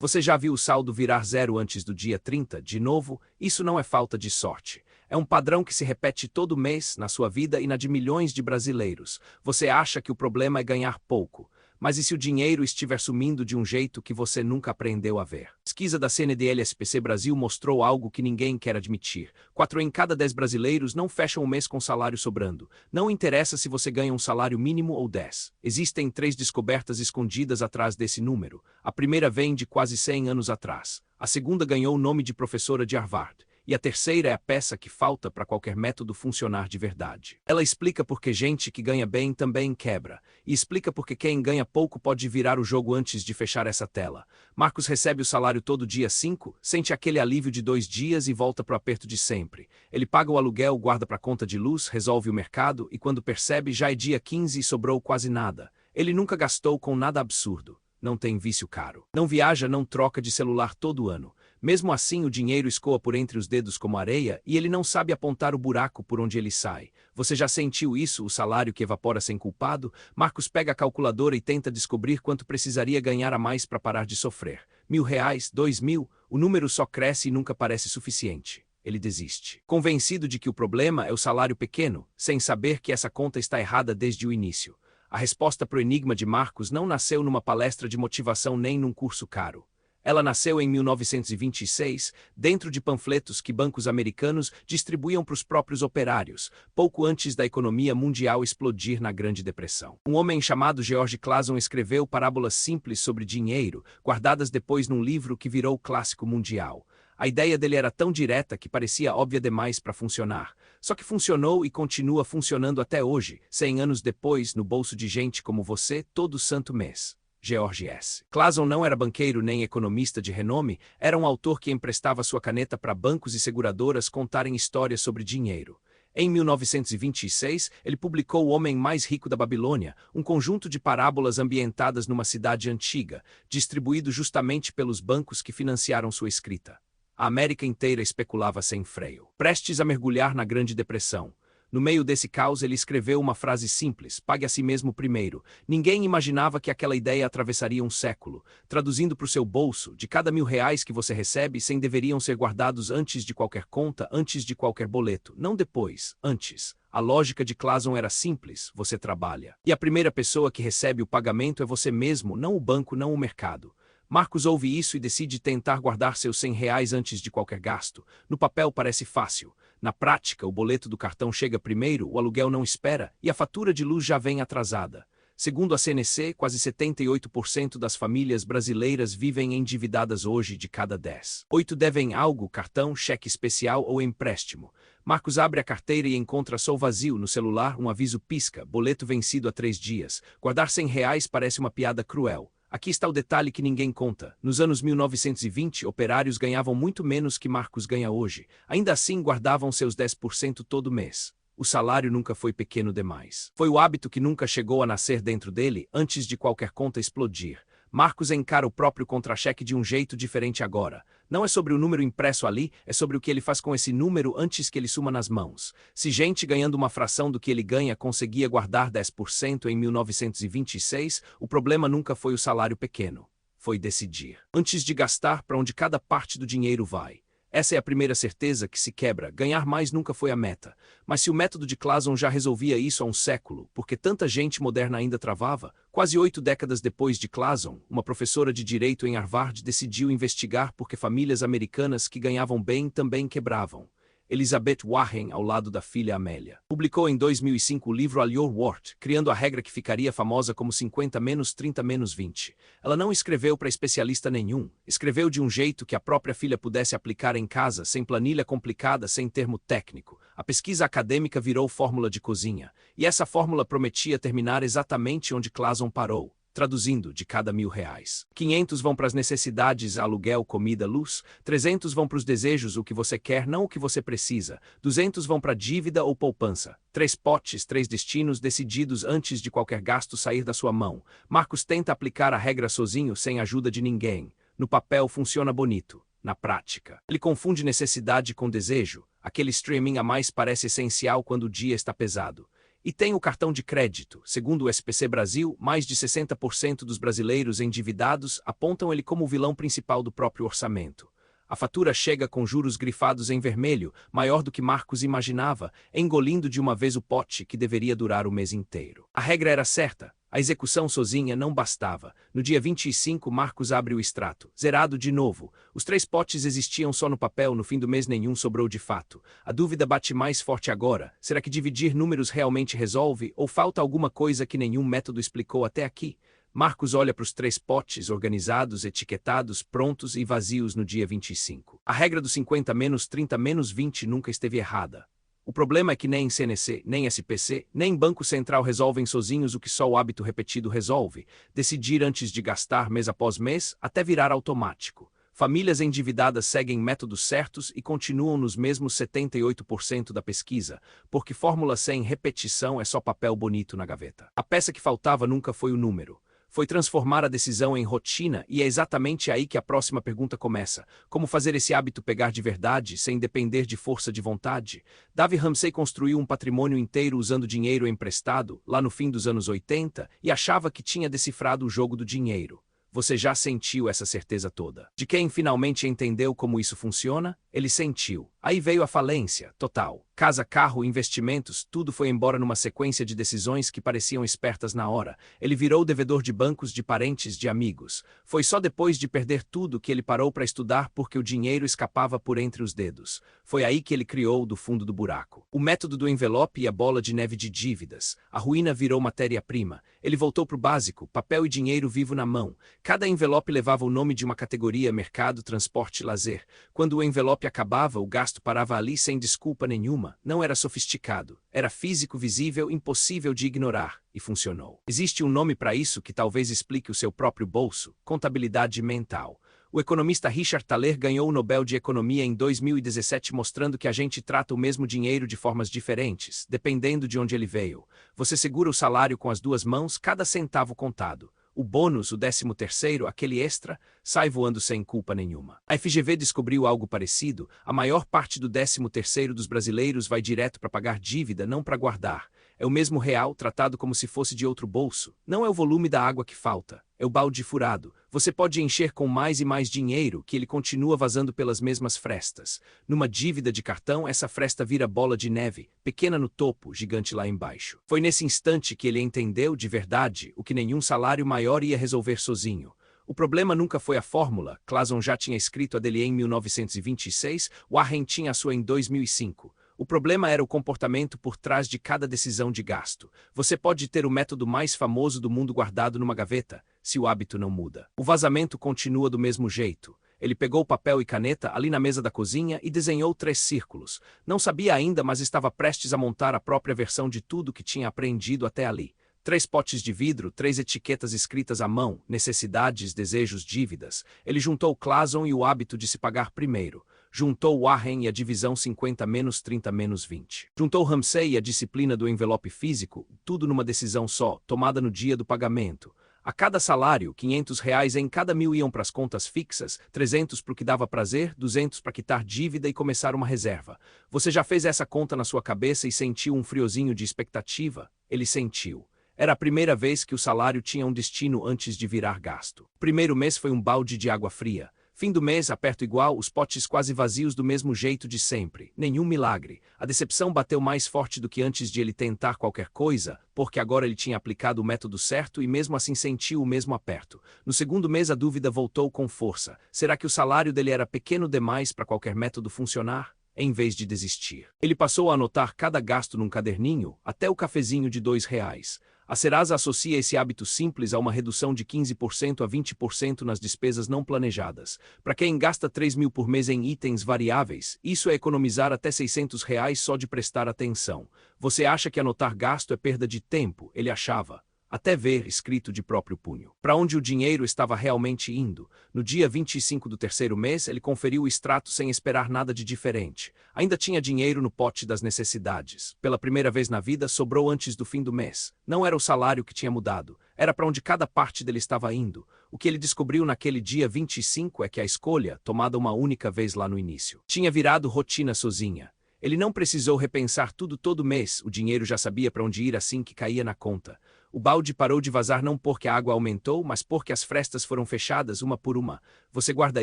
Você já viu o saldo virar zero antes do dia 30? De novo, isso não é falta de sorte. É um padrão que se repete todo mês na sua vida e na de milhões de brasileiros. Você acha que o problema é ganhar pouco. Mas e se o dinheiro estiver sumindo de um jeito que você nunca aprendeu a ver? A pesquisa da CNDL-SPC Brasil mostrou algo que ninguém quer admitir. 4 em cada 10 brasileiros não fecham o mês com salário sobrando. Não interessa se você ganha um salário mínimo ou 10. Existem 3 descobertas escondidas atrás desse número. A primeira vem de quase 100 anos atrás. A segunda ganhou o nome de professora de Harvard. E a terceira é a peça que falta para qualquer método funcionar de verdade. Ela explica por que gente que ganha bem também quebra. E explica por que quem ganha pouco pode virar o jogo antes de fechar essa tela. Marcos recebe o salário todo dia 5, sente aquele alívio de 2 dias e volta para o aperto de sempre. Ele paga o aluguel, guarda para a conta de luz, resolve o mercado e quando percebe já é dia 15 e sobrou quase nada. Ele nunca gastou com nada absurdo. Não tem vício caro. Não viaja, não troca de celular todo ano. Mesmo assim, o dinheiro escoa por entre os dedos como areia e ele não sabe apontar o buraco por onde ele sai. Você já sentiu isso, o salário que evapora sem culpado? Marcos pega a calculadora e tenta descobrir quanto precisaria ganhar a mais para parar de sofrer. R$ 1.000, 2.000, o número só cresce e nunca parece suficiente. Ele desiste. Convencido de que o problema é o salário pequeno, sem saber que essa conta está errada desde o início. A resposta para o enigma de Marcos não nasceu numa palestra de motivação nem num curso caro. Ela nasceu em 1926, dentro de panfletos que bancos americanos distribuíam para os próprios operários, pouco antes da economia mundial explodir na Grande Depressão. Um homem chamado George Clason escreveu parábolas simples sobre dinheiro, guardadas depois num livro que virou clássico mundial. A ideia dele era tão direta que parecia óbvia demais para funcionar. Só que funcionou e continua funcionando até hoje, 100 anos depois, no bolso de gente como você, todo santo mês. George S. Clason não era banqueiro nem economista de renome, era um autor que emprestava sua caneta para bancos e seguradoras contarem histórias sobre dinheiro. Em 1926, ele publicou O Homem Mais Rico da Babilônia, um conjunto de parábolas ambientadas numa cidade antiga, distribuído justamente pelos bancos que financiaram sua escrita. A América inteira especulava sem freio. Prestes a mergulhar na Grande Depressão. No meio desse caos, ele escreveu uma frase simples: pague a si mesmo primeiro. Ninguém imaginava que aquela ideia atravessaria um século. Traduzindo para o seu bolso, de cada R$ 1.000 que você recebe, 100 deveriam ser guardados antes de qualquer conta, antes de qualquer boleto. Não depois, antes. A lógica de Clason era simples: você trabalha. E a primeira pessoa que recebe o pagamento é você mesmo, não o banco, não o mercado. Marcos ouve isso e decide tentar guardar seus R$ 100 antes de qualquer gasto. No papel parece fácil. Na prática, o boleto do cartão chega primeiro, o aluguel não espera e a fatura de luz já vem atrasada. Segundo a CNC, quase 78% das famílias brasileiras vivem endividadas hoje. De cada 10, 8 devem algo: cartão, cheque especial ou empréstimo. Marcos abre a carteira e encontra só o vazio. No celular, um aviso pisca: boleto vencido há 3 dias. Guardar R$ 100 parece uma piada cruel. Aqui está o detalhe que ninguém conta. Nos anos 1920, operários ganhavam muito menos que Marcos ganha hoje. Ainda assim, guardavam seus 10% todo mês. O salário nunca foi pequeno demais. Foi o hábito que nunca chegou a nascer dentro dele, antes de qualquer conta explodir. Marcos encara o próprio contra-cheque de um jeito diferente agora. Não é sobre o número impresso ali, é sobre o que ele faz com esse número antes que ele suma nas mãos. Se gente ganhando uma fração do que ele ganha conseguia guardar 10% em 1926, o problema nunca foi o salário pequeno. Foi decidir, antes de gastar, para onde cada parte do dinheiro vai. Essa é a primeira certeza que se quebra: ganhar mais nunca foi a meta. Mas se o método de Clason já resolvia isso há um século, por que tanta gente moderna ainda travava? Quase 8 décadas depois de Clason, uma professora de direito em Harvard decidiu investigar por que famílias americanas que ganhavam bem também quebravam. Elizabeth Warren, ao lado da filha Amélia, publicou em 2005 o livro A Your Worth, criando a regra que ficaria famosa como 50-30-20. Ela não escreveu para especialista nenhum, escreveu de um jeito que a própria filha pudesse aplicar em casa, sem planilha complicada, sem termo técnico. A pesquisa acadêmica virou fórmula de cozinha, e essa fórmula prometia terminar exatamente onde Clason parou. Traduzindo, de cada R$ 1.000, 500 vão para as necessidades: aluguel, comida, luz. 300 vão para os desejos, o que você quer, não o que você precisa. 200 vão para dívida ou poupança. 3 potes, 3 destinos decididos antes de qualquer gasto sair da sua mão. Marcos tenta aplicar a regra sozinho, sem ajuda de ninguém. No papel funciona bonito. Na prática, ele confunde necessidade com desejo. Aquele streaming a mais parece essencial quando o dia está pesado. E tem o cartão de crédito. Segundo o SPC Brasil, mais de 60% dos brasileiros endividados apontam ele como o vilão principal do próprio orçamento. A fatura chega com juros grifados em vermelho, maior do que Marcos imaginava, engolindo de uma vez o pote que deveria durar o mês inteiro. A regra era certa. A execução sozinha não bastava. No dia 25, Marcos abre o extrato. Zerado de novo. Os 3 potes existiam só no papel, no fim do mês nenhum sobrou de fato. A dúvida bate mais forte agora. Será que dividir números realmente resolve, ou falta alguma coisa que nenhum método explicou até aqui? Marcos olha para os 3 potes organizados, etiquetados, prontos e vazios no dia 25. A regra do 50 menos 30 menos 20 nunca esteve errada. O problema é que nem CNC, nem SPC, nem Banco Central resolvem sozinhos o que só o hábito repetido resolve: decidir antes de gastar mês após mês, até virar automático. Famílias endividadas seguem métodos certos e continuam nos mesmos 78% da pesquisa, porque fórmula sem repetição é só papel bonito na gaveta. A peça que faltava nunca foi o número. Foi transformar a decisão em rotina, e é exatamente aí que a próxima pergunta começa. Como fazer esse hábito pegar de verdade, sem depender de força de vontade? Dave Ramsey construiu um patrimônio inteiro usando dinheiro emprestado, lá no fim dos anos 80, e achava que tinha decifrado o jogo do dinheiro. Você já sentiu essa certeza toda? De quem finalmente entendeu como isso funciona? Ele sentiu. Aí veio a falência, total. Casa, carro, investimentos, tudo foi embora numa sequência de decisões que pareciam espertas na hora. Ele virou devedor de bancos, de parentes, de amigos. Foi só depois de perder tudo que ele parou para estudar, porque o dinheiro escapava por entre os dedos. Foi aí que ele criou do fundo do buraco. O método do envelope e a bola de neve de dívidas. A ruína virou matéria-prima. Ele voltou para o básico, papel e dinheiro vivo na mão. Cada envelope levava o nome de uma categoria: mercado, transporte, lazer. Quando o envelope acabava, o gasto parava ali sem desculpa nenhuma. Não era sofisticado. Era físico, visível, impossível de ignorar. E funcionou. Existe um nome para isso que talvez explique o seu próprio bolso: contabilidade mental. O economista Richard Thaler ganhou o Nobel de Economia em 2017, mostrando que a gente trata o mesmo dinheiro de formas diferentes, dependendo de onde ele veio. Você segura o salário com as 2 mãos, cada centavo contado. O bônus, o 13º, aquele extra, sai voando sem culpa nenhuma. A FGV descobriu algo parecido. A maior parte do 13º dos brasileiros vai direto para pagar dívida, não para guardar. É o mesmo real tratado como se fosse de outro bolso. Não é o volume da água que falta, é o balde furado. Você pode encher com mais e mais dinheiro, que ele continua vazando pelas mesmas frestas. Numa dívida de cartão, essa fresta vira bola de neve, pequena no topo, gigante lá embaixo. Foi nesse instante que ele entendeu, de verdade, o que nenhum salário maior ia resolver sozinho. O problema nunca foi a fórmula. Clason já tinha escrito a dele em 1926, Warren tinha a sua em 2005. O problema era o comportamento por trás de cada decisão de gasto. Você pode ter o método mais famoso do mundo guardado numa gaveta, se o hábito não muda. O vazamento continua do mesmo jeito. Ele pegou papel e caneta ali na mesa da cozinha e desenhou 3 círculos. Não sabia ainda, mas estava prestes a montar a própria versão de tudo que tinha aprendido até ali. 3 potes de vidro, 3 etiquetas escritas à mão: necessidades, desejos, dívidas. Ele juntou Clason e o hábito de se pagar primeiro. Juntou Warren e a divisão 50 menos 30 menos 20. Juntou Ramsey e a disciplina do envelope físico, tudo numa decisão só, tomada no dia do pagamento. A cada salário, R$500 em cada 1.000 iam para as contas fixas, 300 para o que dava prazer, 200 para quitar dívida e começar uma reserva. Você já fez essa conta na sua cabeça e sentiu um friozinho de expectativa? Ele sentiu. Era a primeira vez que o salário tinha um destino antes de virar gasto. O primeiro mês foi um balde de água fria. Fim do mês, aperto igual, os potes quase vazios do mesmo jeito de sempre. Nenhum milagre. A decepção bateu mais forte do que antes de ele tentar qualquer coisa, porque agora ele tinha aplicado o método certo e mesmo assim sentiu o mesmo aperto. No segundo mês a dúvida voltou com força. Será que o salário dele era pequeno demais para qualquer método funcionar? Em vez de desistir, ele passou a anotar cada gasto num caderninho, até o cafezinho de R$2. A Serasa associa esse hábito simples a uma redução de 15% a 20% nas despesas não planejadas. Para quem gasta 3.000 por mês em itens variáveis, isso é economizar até R$600 só de prestar atenção. Você acha que anotar gasto é perda de tempo? Ele achava. Até ver escrito de próprio punho. Para onde o dinheiro estava realmente indo. No dia 25 do terceiro mês, ele conferiu o extrato sem esperar nada de diferente. Ainda tinha dinheiro no pote das necessidades. Pela primeira vez na vida, sobrou antes do fim do mês. Não era o salário que tinha mudado. Era para onde cada parte dele estava indo. O que ele descobriu naquele dia 25 é que a escolha, tomada uma única vez lá no início, tinha virado rotina sozinha. Ele não precisou repensar tudo todo mês, o dinheiro já sabia para onde ir assim que caía na conta. O balde parou de vazar não porque a água aumentou, mas porque as frestas foram fechadas uma por uma. Você guarda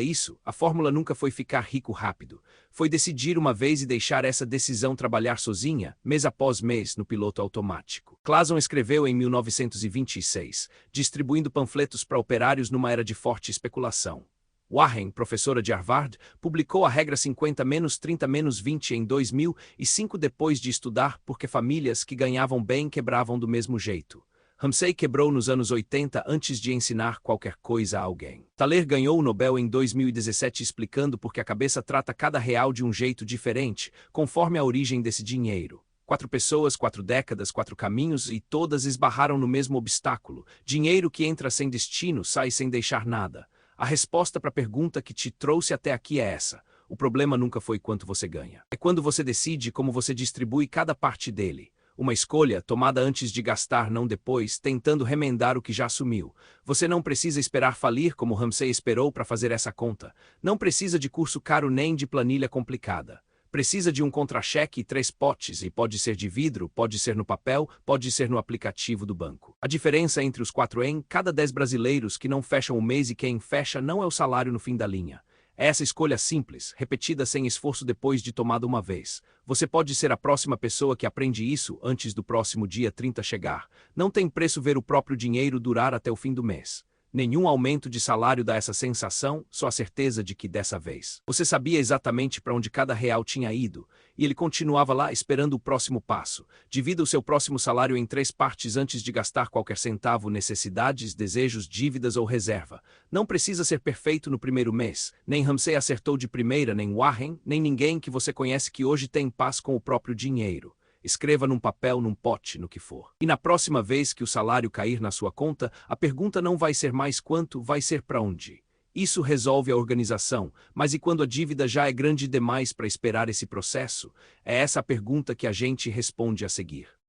isso? A fórmula nunca foi ficar rico rápido. Foi decidir uma vez e deixar essa decisão trabalhar sozinha, mês após mês, no piloto automático. Clason escreveu em 1926, distribuindo panfletos para operários numa era de forte especulação. Warren, professora de Harvard, publicou a regra 50-30-20 em 2005 depois de estudar porque famílias que ganhavam bem quebravam do mesmo jeito. Ramsey quebrou nos anos 80 antes de ensinar qualquer coisa a alguém. Thaler ganhou o Nobel em 2017 explicando por que a cabeça trata cada real de um jeito diferente, conforme a origem desse dinheiro. 4 pessoas, 4 décadas, 4 caminhos e todas esbarraram no mesmo obstáculo. Dinheiro que entra sem destino, sai sem deixar nada. A resposta para a pergunta que te trouxe até aqui é essa. O problema nunca foi quanto você ganha. É quando você decide como você distribui cada parte dele. Uma escolha tomada antes de gastar, não depois, tentando remendar o que já assumiu. Você não precisa esperar falir como Ramsey esperou para fazer essa conta. Não precisa de curso caro nem de planilha complicada. Precisa de um contra-cheque e 3 potes, e pode ser de vidro, pode ser no papel, pode ser no aplicativo do banco. A diferença entre os 4 em cada 10 brasileiros que não fecham o mês e quem fecha não é o salário no fim da linha. É essa escolha simples, repetida sem esforço depois de tomada uma vez. Você pode ser a próxima pessoa que aprende isso antes do próximo dia 30 chegar. Não tem preço ver o próprio dinheiro durar até o fim do mês. Nenhum aumento de salário dá essa sensação, só a certeza de que dessa vez você sabia exatamente para onde cada real tinha ido, e ele continuava lá esperando o próximo passo. Divida o seu próximo salário em 3 partes antes de gastar qualquer centavo: necessidades, desejos, dívidas ou reserva. Não precisa ser perfeito no primeiro mês. Nem Ramsey acertou de primeira, nem Warren, nem ninguém que você conhece que hoje tem paz com o próprio dinheiro. Escreva num papel, num pote, no que for. E na próxima vez que o salário cair na sua conta, a pergunta não vai ser mais quanto, vai ser para onde. Isso resolve a organização, mas e quando a dívida já é grande demais para esperar esse processo? É essa a pergunta que a gente responde a seguir.